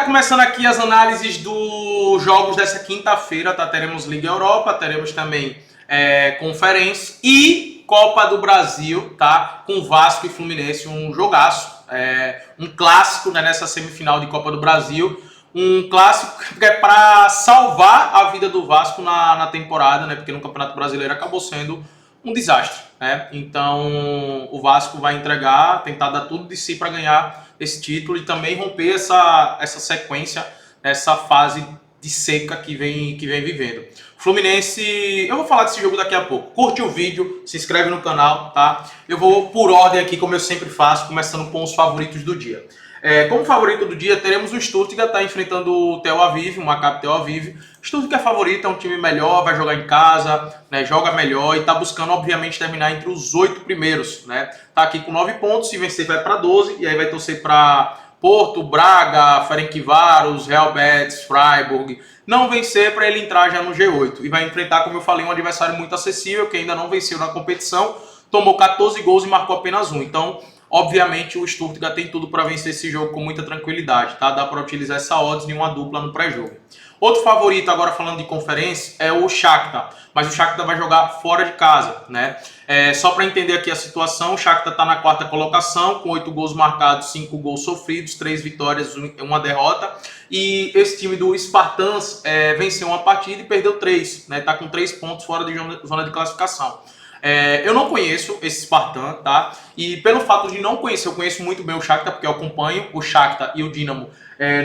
começando aqui as análises dos jogos dessa quinta-feira, tá? Teremos Liga Europa, teremos também Conferência e Copa do Brasil, tá? Com Vasco e Fluminense, um jogaço, um clássico, né, nessa semifinal de Copa do Brasil. Um clássico que é para salvar a vida do Vasco na temporada, né? Porque no Campeonato Brasileiro acabou sendo um desastre, né? Então o Vasco vai tentar dar tudo de si para ganhar esse título e também romper essa sequência, essa fase de seca que vem vivendo. Fluminense, eu vou falar desse jogo daqui a pouco. Curte o vídeo, se inscreve no canal, tá? Eu vou por ordem aqui, como eu sempre faço, começando com os favoritos do dia. Como favorito do dia, teremos o Stuttgart, tá enfrentando o Tel Aviv, o Maccabi Tel Aviv. Stuttgart é favorito, é um time melhor, vai jogar em casa, né, joga melhor e tá buscando, obviamente, terminar entre os 8 primeiros, né? Tá aqui com 9 pontos, se vencer vai para 12, e aí vai torcer para Porto, Braga, Ferencváros, Real Betis, Freiburg. Não vencer para ele entrar já no G8. E vai enfrentar, como eu falei, um adversário muito acessível, que ainda não venceu na competição, tomou 14 gols e marcou apenas 1. Então, obviamente, o Stuttgart tem tudo para vencer esse jogo com muita tranquilidade, tá? Dá para utilizar essa odds de uma dupla no pré-jogo. Outro favorito, agora falando de conferência, é o Shakhtar. Mas o Shakhtar vai jogar fora de casa, né? Só para entender aqui a situação, o Shakhtar está na 4ª colocação, com 8 gols marcados, 5 gols sofridos, 3 vitórias, 1 derrota. E esse time do Spartans venceu uma partida e perdeu 3, né? Tá com 3 pontos fora de zona de classificação. Eu não conheço esse Spartan, tá? E pelo fato de não conhecer, eu conheço muito bem o Shakhtar, porque eu acompanho o Shakhtar e o Dinamo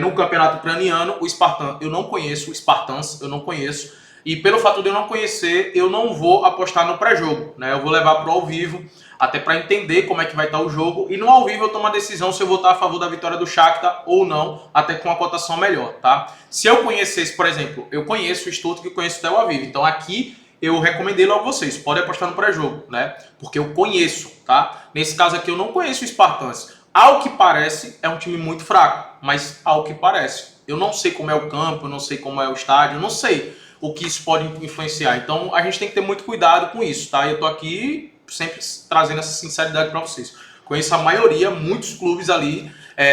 no campeonato ucraniano. O Spartan, eu não conheço, o Spartans, eu não conheço. E pelo fato de eu não conhecer, eu não vou apostar no pré-jogo, né? Eu vou levar pro ao vivo, até para entender como é que vai estar o jogo. E no ao vivo eu tomo a decisão se eu vou estar a favor da vitória do Shakhtar ou não, até com uma cotação melhor, tá? Se eu conhecesse, por exemplo, eu conheço o Stuttgart e conheço o Tel Aviv, então aqui eu recomendei logo vocês, podem apostar no pré-jogo, né? Porque eu conheço, tá? Nesse caso aqui eu não conheço o Spartans. Ao que parece, é um time muito fraco, mas ao que parece. Eu não sei como é o campo, eu não sei como é o estádio, eu não sei o que isso pode influenciar. Então a gente tem que ter muito cuidado com isso, tá? Eu tô aqui sempre trazendo essa sinceridade para vocês. Conheço a maioria, muitos clubes ali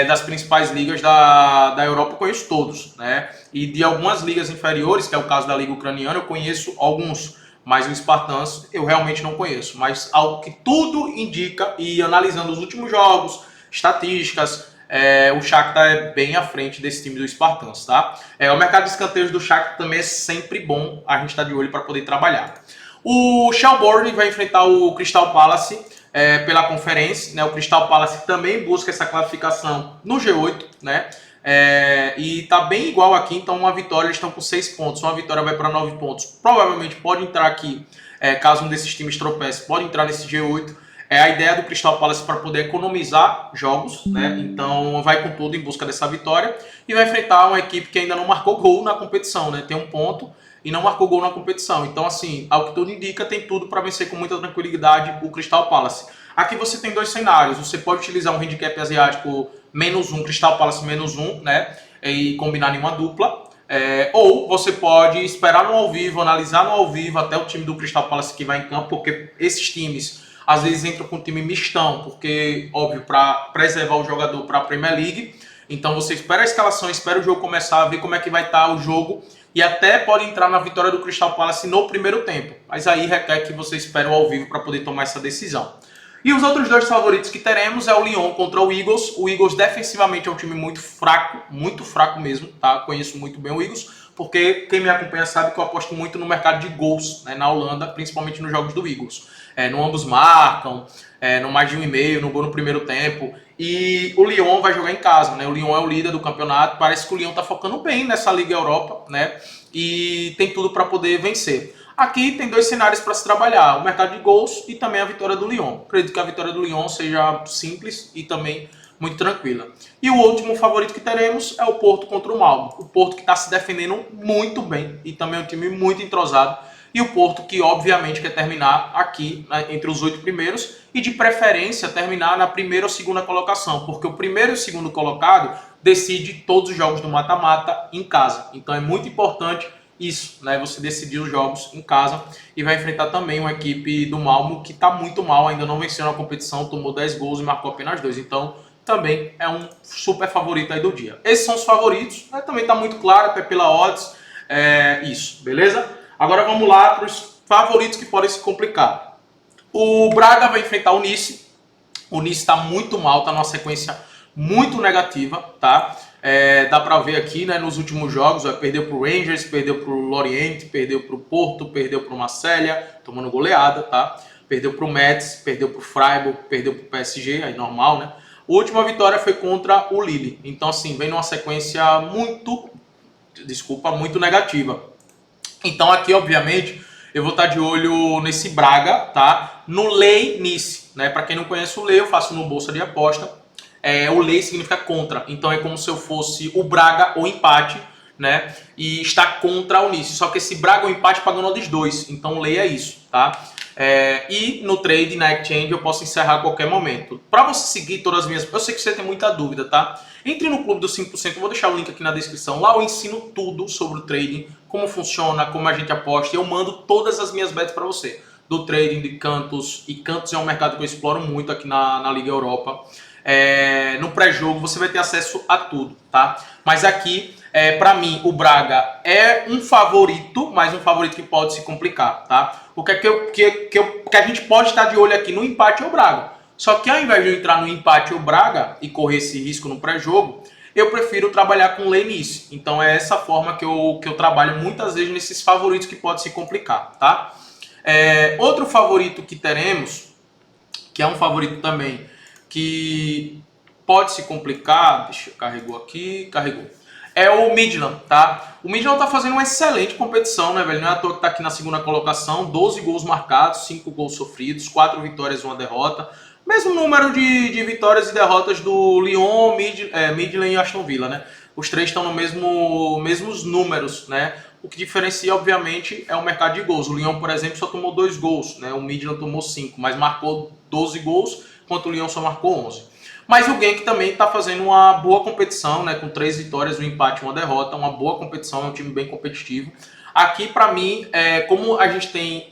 das principais ligas da Europa, eu conheço todos, né? E de algumas ligas inferiores, que é o caso da Liga Ucraniana, eu conheço alguns. Mas o Spartans eu realmente não conheço. Mas ao que tudo indica, e analisando os últimos jogos, estatísticas, o Shakhtar é bem à frente desse time do Spartans, tá? O mercado de escanteios do Shakhtar também é sempre bom a gente estar de olho para poder trabalhar. O Shelbourne vai enfrentar o Crystal Palace pela conferência, né? O Crystal Palace também busca essa classificação no G8, né? E tá bem igual aqui, então uma vitória, eles estão com 6 pontos, uma vitória vai para 9 pontos. Provavelmente pode entrar aqui, caso um desses times tropece, pode entrar nesse G8. A ideia do Crystal Palace para poder economizar jogos, né? Então vai com tudo em busca dessa vitória e vai enfrentar uma equipe que ainda não marcou gol na competição, né? Tem 1 ponto e não marcou gol na competição. Então, assim, ao que tudo indica, tem tudo para vencer com muita tranquilidade o Crystal Palace. Aqui você tem 2 cenários. Você pode utilizar um handicap asiático -1, Crystal Palace -1, né? E combinar em uma dupla. Ou você pode esperar no ao vivo, analisar no ao vivo até o time do Crystal Palace que vai em campo, porque esses times às vezes entram com um time mistão, porque, óbvio, para preservar o jogador para a Premier League. Então você espera a escalação, espera o jogo começar, ver como é que vai estar o jogo e até pode entrar na vitória do Crystal Palace no primeiro tempo. Mas aí requer que você espere o ao vivo para poder tomar essa decisão. E os outros 2 favoritos que teremos é o Lyon contra o Eagles. O Eagles defensivamente é um time muito fraco mesmo, tá? Conheço muito bem o Eagles, porque quem me acompanha sabe que eu aposto muito no mercado de gols, né, na Holanda, principalmente nos jogos do Eagles. No ambos marcam, no mais de 1,5, no gol no primeiro tempo. E o Lyon vai jogar em casa, né? O Lyon é o líder do campeonato, parece que o Lyon tá focando bem nessa Liga Europa, né? E tem tudo para poder vencer. Aqui tem 2 cenários para se trabalhar, o mercado de gols e também a vitória do Lyon. Acredito que a vitória do Lyon seja simples e também muito tranquila. E o último favorito que teremos é o Porto contra o Malmo. O Porto que está se defendendo muito bem e também é um time muito entrosado. E o Porto que obviamente quer terminar aqui, né, entre os 8 primeiros e de preferência terminar na primeira ou segunda colocação, porque o primeiro e o segundo colocado decide todos os jogos do mata-mata em casa. Então é muito importante isso, né? Você decidir os jogos em casa e vai enfrentar também uma equipe do Malmo que está muito mal, ainda não venceu na competição, tomou 10 gols e marcou apenas 2. Então também é um super favorito aí do dia. Esses são os favoritos, né? Também está muito claro, até pela odds, isso, beleza? Agora vamos lá para os favoritos que podem se complicar. O Braga vai enfrentar o Nice. O Nice está muito mal, está numa sequência muito negativa, tá? Dá para ver aqui, né, nos últimos jogos, perdeu para o Rangers, perdeu para o Lorient, perdeu para o Porto, perdeu para o Marselha, tomando goleada, tá? Perdeu para o Metz, perdeu para o Freiburg, perdeu para o PSG, aí normal, né? A última vitória foi contra o Lille. Então, assim, vem numa sequência muito negativa. Então, aqui, obviamente, eu vou estar de olho nesse Braga, tá? No Lei Nice, né? Para quem não conhece o Lei, eu faço no Bolsa de Aposta. O Lei significa contra. Então, é como se eu fosse o Braga ou empate, né? E está contra o Nice. Só que esse Braga ou empate pagando odds 2. Então, o Lei é isso, tá? E no trade, na exchange, eu posso encerrar a qualquer momento. Para você seguir todas as minhas... Eu sei que você tem muita dúvida, tá? Entre no Clube dos 5%, eu vou deixar o link aqui na descrição. Lá eu ensino tudo sobre o trading, como funciona, como a gente aposta. Eu mando todas as minhas bets para você. Do trading de cantos. E cantos é um mercado que eu exploro muito aqui na Liga Europa. No pré-jogo você vai ter acesso a tudo, tá? Mas aqui, para mim, o Braga é um favorito, mas um favorito que pode se complicar, tá? O que a gente pode estar de olho aqui no empate é o Braga. Só que ao invés de eu entrar no empate ou Braga e correr esse risco no pré-jogo, eu prefiro trabalhar com Lei Nice. Então é essa forma que eu trabalho muitas vezes nesses favoritos que pode se complicar, tá? Outro favorito que teremos, que é um favorito também que pode se complicar, deixa eu carregou aqui, carregou. É o Midland, tá? O Midland tá fazendo uma excelente competição, né, velho? Não é à toa que tá aqui na segunda colocação, 12 gols marcados, 5 gols sofridos, 4 vitórias e 1 derrota. Mesmo número de vitórias e derrotas do Lyon, Midland e Aston Villa, né? Os três estão no mesmos números, né? O que diferencia, obviamente, é o mercado de gols. O Lyon, por exemplo, só tomou 2 gols, né? O Midland tomou 5, mas marcou 12 gols, enquanto o Lyon só marcou 11. Mas o Genk também está fazendo uma boa competição, né? Com 3 vitórias, um empate e 1 derrota. Uma boa competição, é um time bem competitivo. Aqui, para mim, como a gente tem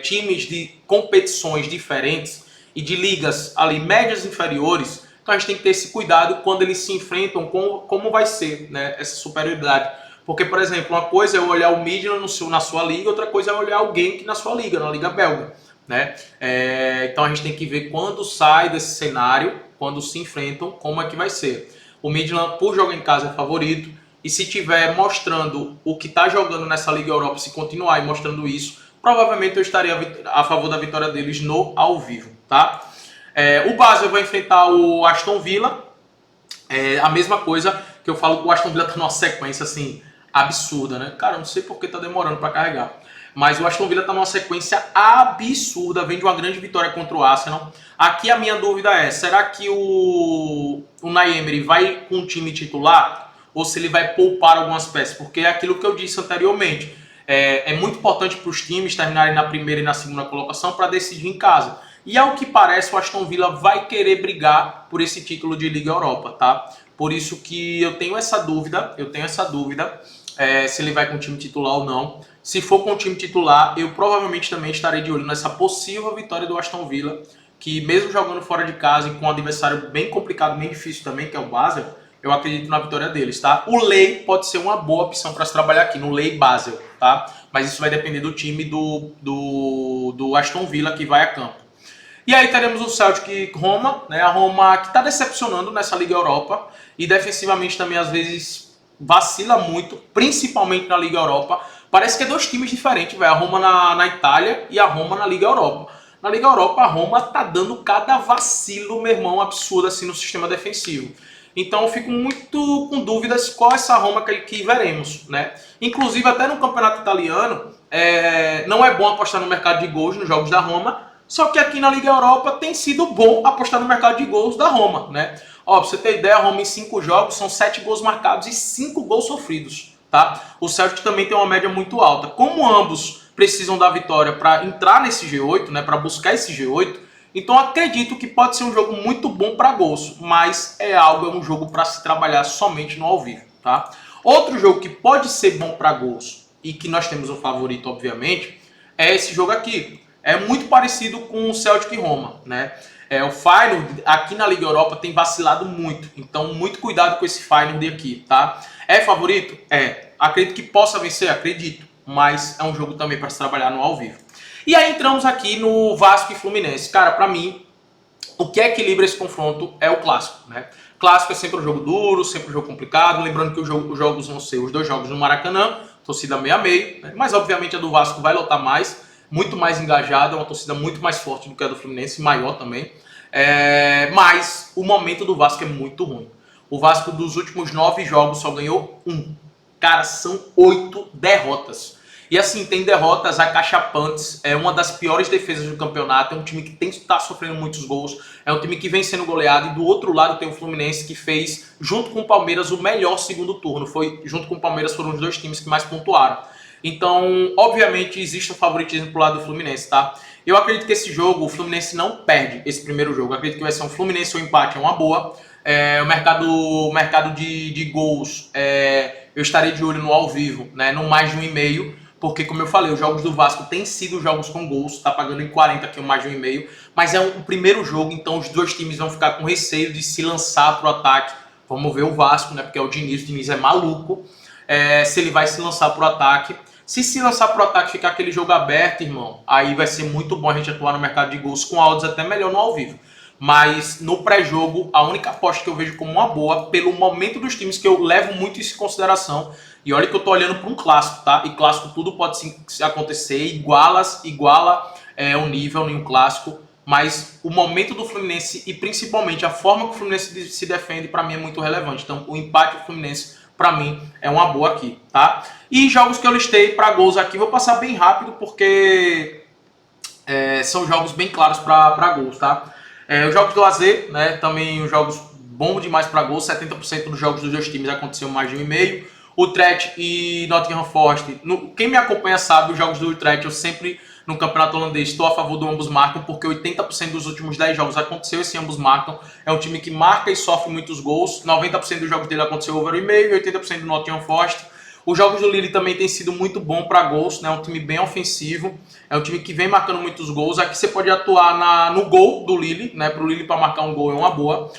times de competições diferentes e de ligas ali médias inferiores, então a gente tem que ter esse cuidado quando eles se enfrentam, como vai ser, né, essa superioridade. Porque, por exemplo, uma coisa é olhar o Midland na sua liga, outra coisa é olhar o Genk na sua liga, na liga belga, né? Então a gente tem que ver quando sai desse cenário, quando se enfrentam, como é que vai ser. O Midland, por jogar em casa, é favorito, e se tiver mostrando o que está jogando nessa Liga Europa, se continuar e mostrando isso, provavelmente eu estaria a favor da vitória deles no ao vivo, tá? O Basel vai enfrentar o Aston Villa. A mesma coisa que eu falo que o Aston Villa tá numa sequência assim absurda, né? Cara, eu não sei porque tá demorando para carregar. Mas o Aston Villa tá numa sequência absurda, vem de uma grande vitória contra o Arsenal. Aqui a minha dúvida é, será que o Unai Emery vai com o time titular ou se ele vai poupar algumas peças? Porque é aquilo que eu disse anteriormente. É muito importante para os times terminarem na primeira e na segunda colocação para decidir em casa. E ao que parece, o Aston Villa vai querer brigar por esse título de Liga Europa, tá? Por isso que eu tenho essa dúvida, se ele vai com o time titular ou não. Se for com o time titular, eu provavelmente também estarei de olho nessa possível vitória do Aston Villa, que mesmo jogando fora de casa e com um adversário bem complicado, bem difícil também, que é o Basel, eu acredito na vitória deles, tá? O Lei pode ser uma boa opção para se trabalhar aqui, no Lei Basel, tá? Mas isso vai depender do time do Aston Villa que vai a campo. E aí teremos o Celtic Roma, né? A Roma que está decepcionando nessa Liga Europa e defensivamente também às vezes vacila muito, principalmente na Liga Europa. Parece que é 2 times diferentes, velho. A Roma na Itália e a Roma na Liga Europa. Na Liga Europa, a Roma tá dando cada vacilo, meu irmão, absurdo assim no sistema defensivo. Então eu fico muito com dúvidas qual é essa Roma que veremos, né? Inclusive até no campeonato italiano, não é bom apostar no mercado de gols nos jogos da Roma, só que aqui na Liga Europa tem sido bom apostar no mercado de gols da Roma, né? Ó, pra você ter ideia, a Roma em 5 jogos são 7 gols marcados e 5 gols sofridos, tá? O Celtic também tem uma média muito alta. Como ambos precisam da vitória para entrar nesse G8, né, para buscar esse G8, então acredito que pode ser um jogo muito bom para gols, mas é um jogo para se trabalhar somente no ao vivo, tá? Outro jogo que pode ser bom para gols e que nós temos um favorito, obviamente, é esse jogo aqui. É muito parecido com o Celtic e Roma, né? O Feyenoord aqui na Liga Europa tem vacilado muito, então muito cuidado com esse Feyenoord aqui, tá? É favorito? É. Acredito que possa vencer? Acredito, mas é um jogo também para se trabalhar no ao vivo. E aí entramos aqui no Vasco e Fluminense. Cara, para mim, o que equilibra esse confronto é o clássico, né? Clássico é sempre um jogo duro, sempre um jogo complicado. Lembrando que os jogos vão ser os dois jogos no Maracanã, torcida meio a meio, né? Mas obviamente a do Vasco vai lotar mais, muito mais engajada, é uma torcida muito mais forte do que a do Fluminense, maior também. Mas o momento do Vasco é muito ruim. O Vasco dos últimos 9 jogos só ganhou 1. Cara, são 8 derrotas. E assim, tem derrotas acachapantes, é uma das piores defesas do campeonato, é um time que está sofrendo muitos gols, é um time que vem sendo goleado, e do outro lado tem o Fluminense que fez, junto com o Palmeiras, o melhor segundo turno. Junto com o Palmeiras foram os dois times que mais pontuaram. Então, obviamente, existe um favoritismo pro lado do Fluminense, tá? Eu acredito que esse jogo, o Fluminense não perde esse primeiro jogo. Eu acredito que vai ser um Fluminense ou um empate, é uma boa. O mercado de gols, eu estarei de olho no ao vivo, né? No mais de 1,5. Porque, como eu falei, os jogos do Vasco têm sido jogos com gols, tá pagando em 40 aqui, mais de 1,5. Mas é o primeiro jogo, então os dois times vão ficar com receio de se lançar pro ataque. Vamos ver o Vasco, né? Porque é o Diniz é maluco. Se ele vai se lançar pro ataque. Se lançar pro ataque e ficar aquele jogo aberto, irmão, aí vai ser muito bom a gente atuar no mercado de gols com odds até melhor no ao vivo. Mas no pré-jogo, a única aposta que eu vejo como uma boa, pelo momento dos times, que eu levo muito isso em consideração. E olha que eu tô olhando para um clássico, tá? E clássico tudo pode acontecer, iguala o nível em um clássico. Mas o momento do Fluminense e principalmente a forma que o Fluminense se defende, para mim é muito relevante. Então o empate do Fluminense, para mim, é uma boa aqui, tá? E jogos que eu listei para gols aqui, vou passar bem rápido porque são jogos bem claros para gols, tá? Os jogos do AZ, né? Também os jogos bons demais para gols. 70% dos jogos dos dois times aconteceu mais de 1,5. Utrecht e Nottingham Forest. Quem me acompanha sabe, os jogos do Utrecht, eu sempre, no campeonato holandês, estou a favor do ambos marcam, porque 80% dos últimos 10 jogos aconteceu esse ambos marcam. É um time que marca e sofre muitos gols. 90% dos jogos dele aconteceu over 1,5 e 80% do Nottingham Forest. Os jogos do Lille também têm sido muito bom para gols, né? É um time bem ofensivo, é um time que vem marcando muitos gols. Aqui você pode atuar no gol do Lille, né? Para o Lille para marcar um gol é uma boa.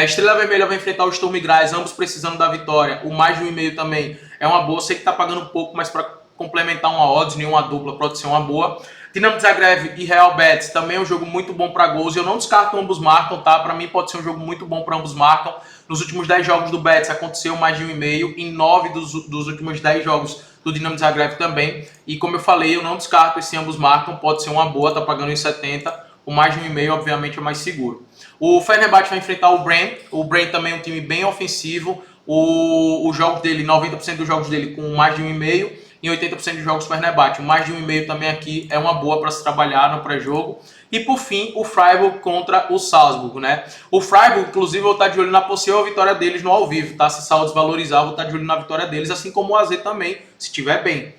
Estrela Vermelha vai enfrentar o Sturm Graz, ambos precisando da vitória. O mais de 1,5 também é uma boa. Sei que está pagando pouco, mas para complementar uma odds, nenhuma dupla, pode ser uma boa. Dinamo Zagreb e Real Betis também é um jogo muito bom para gols. Eu não descarto ambos marcam, tá? Para mim pode ser um jogo muito bom para ambos marcam. Nos últimos 10 jogos do Betis aconteceu mais de 1,5. Em 9 dos últimos 10 jogos do Dinamo Zagreb também. E como eu falei, eu não descarto esse ambos marcam. Pode ser uma boa, tá pagando em 70. O mais de 1,5 obviamente é mais seguro. O Fenerbahçe vai enfrentar o Bren. O Bren também é um time bem ofensivo. O jogo dele, 90% dos jogos dele com mais de 1,5. Em 80% dos jogos Fenerbahçe. Mais de 1,5 também aqui é uma boa para se trabalhar no pré-jogo. E por fim, o Freiburg contra o Salzburg, né? O Freiburg, inclusive, eu vou estar de olho na possível vitória deles no ao vivo, tá? Se o Salzburg desvalorizar, eu vou estar de olho na vitória deles, assim como o AZ também, se estiver bem.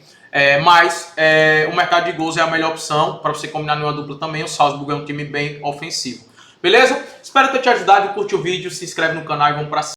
Mas o mercado de gols é a melhor opção para você combinar numa dupla também. O Salzburg é um time bem ofensivo. Beleza? Espero ter te ajudado. Curte o vídeo, se inscreve no canal e vamos para cima.